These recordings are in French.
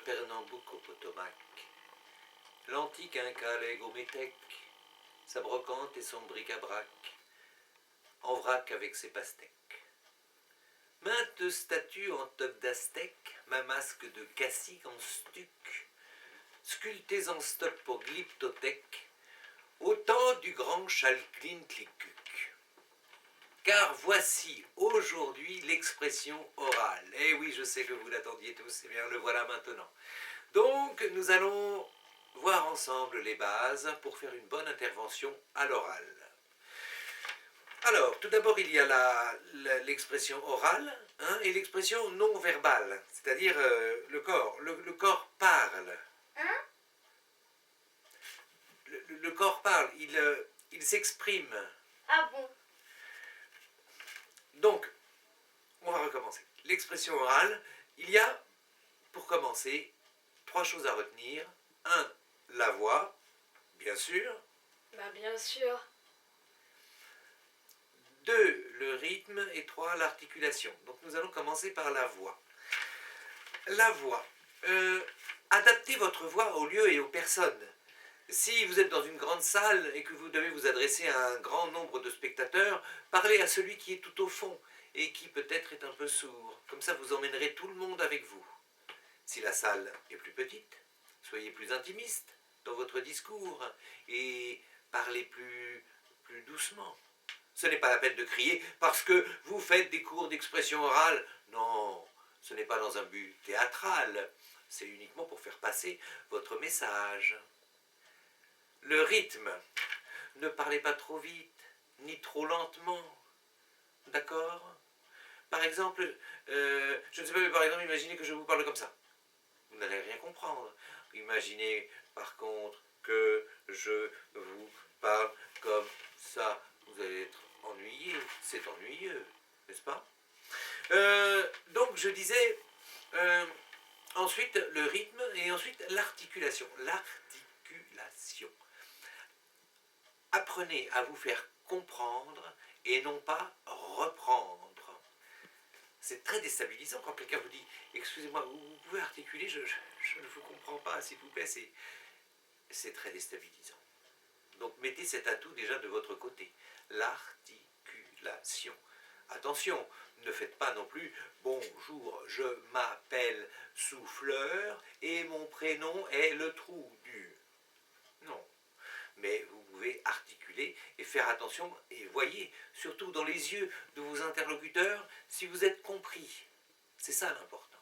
Pernambouc au Potomac, l'antique Inca Légométèque, sa brocante et son bric-à-brac, en vrac avec ses pastèques. Maintes statues en toque d'aztèque, ma masque de cacique en stuc, sculptées en stock pour glyptothèque, au temps du grand Chalclin-Clicuc. Car voici aujourd'hui l'expression orale. Eh oui, je sais que vous l'attendiez tous, eh bien le voilà maintenant. Donc nous allons voir ensemble les bases pour faire une bonne intervention à l'oral. Alors, tout d'abord, il y a l'expression orale et l'expression non verbale, c'est-à-dire le corps. Le corps parle. Hein? Le corps parle, il s'exprime. Ah bon? Donc, on va recommencer. L'expression orale, il y a, pour commencer, 3 choses à retenir. 1, la voix, bien sûr. Bah bien sûr. 2, le rythme. Et 3, l'articulation. Donc nous allons commencer par la voix. La voix. Adaptez votre voix au lieu et aux personnes. Si vous êtes dans une grande salle et que vous devez vous adresser à un grand nombre de spectateurs, parlez à celui qui est tout au fond et qui peut-être est un peu sourd. Comme ça, vous emmènerez tout le monde avec vous. Si la salle est plus petite, soyez plus intimiste dans votre discours et parlez plus doucement. Ce n'est pas la peine de crier parce que vous faites des cours d'expression orale. Non, ce n'est pas dans un but théâtral. C'est uniquement pour faire passer votre message. Le rythme. Ne parlez pas trop vite, ni trop lentement. D'accord? Par exemple, je ne sais pas, mais par exemple, imaginez que je vous parle comme ça. Vous n'allez rien comprendre. Imaginez, par contre, que je vous parle comme ça. Vous allez être ennuyé. C'est ennuyeux, n'est-ce pas? Donc, je disais, ensuite, le rythme et ensuite l'articulation. L'articulation. Apprenez à vous faire comprendre et non pas reprendre. C'est très déstabilisant quand quelqu'un vous dit « Excusez-moi, vous pouvez articuler, je ne vous comprends pas, s'il vous plaît ». C'est très déstabilisant. Donc mettez cet atout déjà de votre côté. L'articulation. Attention, ne faites pas non plus « Bonjour, je m'appelle Souffleur et mon prénom est le trou du ». Non. Mais vous pouvez articuler et faire attention et voyez, surtout dans les yeux de vos interlocuteurs, si vous êtes compris. C'est ça l'important.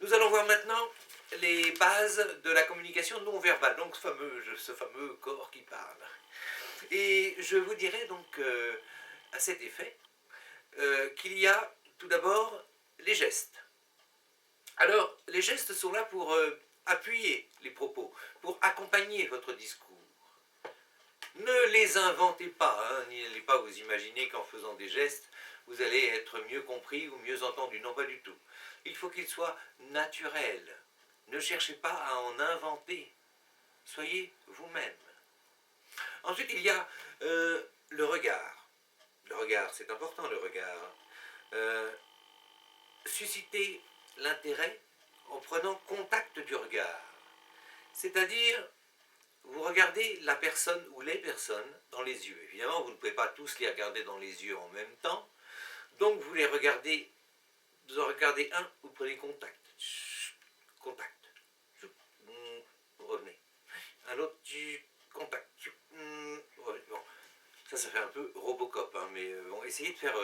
Nous allons voir maintenant les bases de la communication non verbale, donc ce fameux corps qui parle. Et je vous dirai donc à cet effet qu'il y a tout d'abord les gestes. Alors, les gestes sont là pour appuyer les propos, pour accompagner votre discours. Ne les inventez pas, n'allez pas vous imaginer qu'en faisant des gestes, vous allez être mieux compris ou mieux entendu. Non, pas du tout. Il faut qu'ils soient naturels. Ne cherchez pas à en inventer. Soyez vous-même. Ensuite, il y a le regard. Le regard, c'est important, le regard. Susciter l'intérêt en prenant contact du regard. C'est-à-dire, vous regardez la personne ou les personnes dans les yeux. Évidemment, vous ne pouvez pas tous les regarder dans les yeux en même temps. Donc, vous en regardez un, vous prenez contact. Contact. Revenez. Un autre, contact. Bon. Ça fait un peu Robocop, mais bon, essayez de faire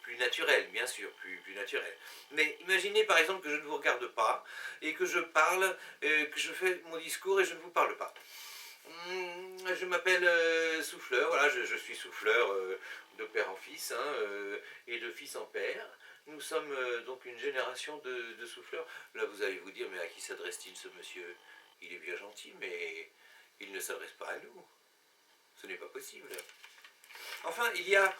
plus naturel, bien sûr, plus naturel. Mais imaginez par exemple que je ne vous regarde pas, et que je parle, que je fais mon discours et je ne vous parle pas. Je m'appelle Souffleur, voilà, je suis souffleur de père en fils, et de fils en père. Nous sommes donc une génération de souffleurs. Là, vous allez vous dire, mais à qui s'adresse-t-il ce monsieur? Il est bien gentil, mais il ne s'adresse pas à nous. Ce n'est pas possible. Enfin, il y a...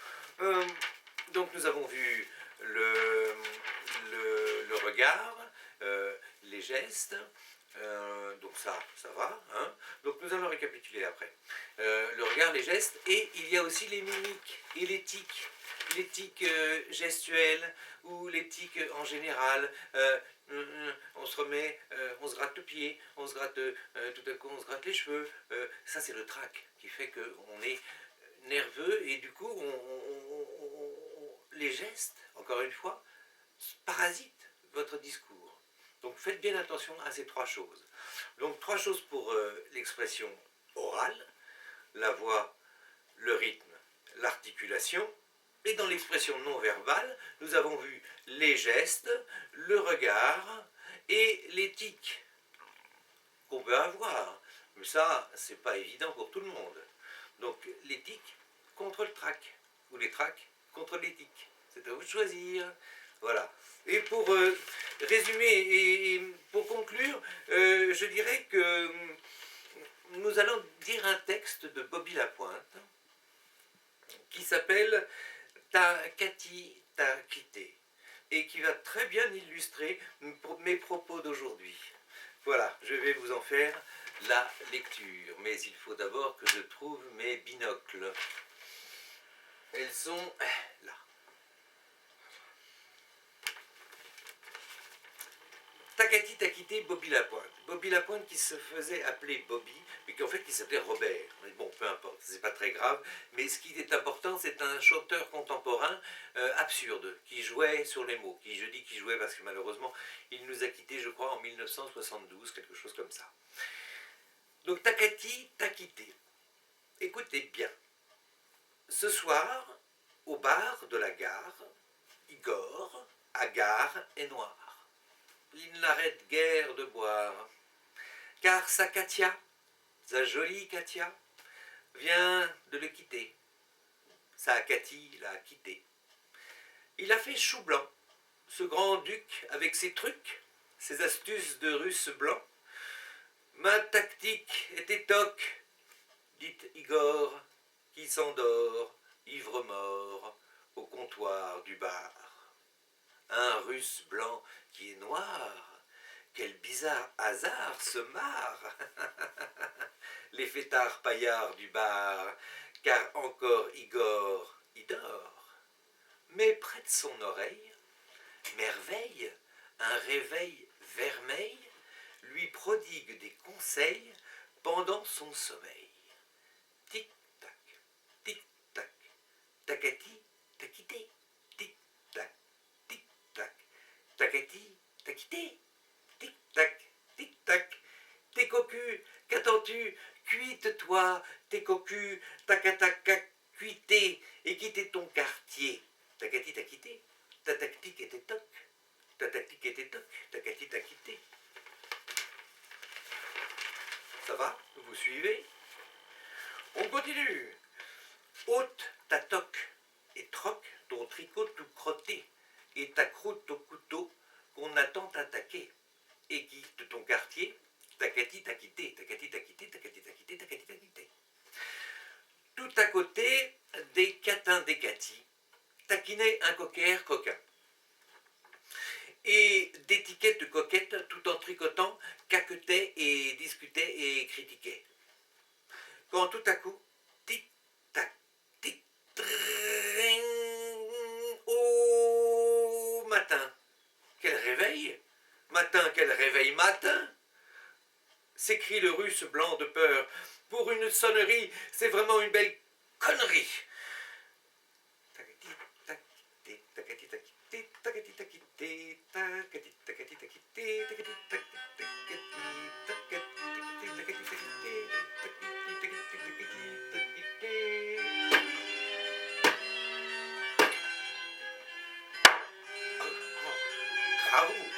donc nous avons vu le regard, les gestes, donc ça va. Donc nous allons récapituler après. le regard, les gestes, et il y a aussi les mimiques et l'éthique gestuelle ou l'éthique en général. On se remet, on se gratte le pied, on se gratte, tout à coup on se gratte les cheveux. Ça c'est le trac qui fait qu'on est nerveux et du coup les gestes, encore une fois, parasitent votre discours. Donc faites bien attention à ces trois choses. Donc trois choses pour l'expression orale, la voix, le rythme, l'articulation. Et dans l'expression non verbale, nous avons vu les gestes, le regard et l'éthique qu'on peut avoir. Mais ça, c'est pas évident pour tout le monde. Donc l'éthique contre le trac, ou les tracs contre l'éthique. C'est à vous de choisir. Voilà. Et pour résumer et pour conclure, je dirais que nous allons dire un texte de Bobby Lapointe qui s'appelle Ta Cathy t'a quitté et qui va très bien illustrer mes propos d'aujourd'hui. Voilà, je vais vous en faire la lecture, mais il faut d'abord que je trouve mes binocles. Elles sont là. Ta Cathy t'a quitté, Bobby Lapointe. Bobby Lapointe qui se faisait appeler Bobby, mais qu'en fait il s'appelait Robert. Mais bon, peu importe, c'est pas très grave. Mais ce qui est important, c'est un chanteur contemporain absurde, qui jouait sur les mots. Je dis qu'il jouait parce que malheureusement, il nous a quittés, je crois, en 1972, quelque chose comme ça. Donc Ta Cathy t'a quitté. Écoutez bien. Ce soir, au bar de la gare, Igor, hagard et noir. Il n'arrête guère de boire, car sa Katia, sa jolie Katia, vient de le quitter. Sa Cathy l'a quitté. Il a fait chou blanc, ce grand duc avec ses trucs, ses astuces de russe blanc. Ma tactique était toc, dit Igor, qui s'endort, ivre-mort, au comptoir du bar. Un russe blanc qui est noir, quel bizarre hasard se marre. Les fêtards paillards du bar, car encore Igor y dort. Mais près de son oreille, merveille, un réveil vermeil lui prodigue des conseils pendant son sommeil. Tic-tac, tic-tac, ta Cathy t'a quitté. Tic-tac, tic-tac, ta Cathy t'a quitté. Tic-tac, tic-tac, t'es cocu, qu'attends-tu? Cuite-toi, t'es cocu, tac-tac, cuité, et quitter ton quartier. Ta Cathy t'a quitté, ta tactique était toc, ta tactique était toc, ta Cathy t'a quitté. Ça va? Vous suivez? On continue. Ôte ta toque et troque ton tricot tout crotté et ta croûte au couteau qu'on attend t'attaquer. Et quitte ton quartier, ta Cathy t'a quitté, ta Cathy t'a quitté, ta Cathy t'a quitté, ta Cathy t'a quitté. Tout à côté des catins des Cathy, taquinait un cocker coquin. Et d'étiquettes coquettes, tout en tricotant, caquetait et discutait et critiquait. Quand tout à coup, tic-tac, tic-tring, oh matin, quel réveil, matin, quel réveil matin, s'écrie le russe blanc de peur. Pour une sonnerie, c'est vraiment une belle connerie. Bravo.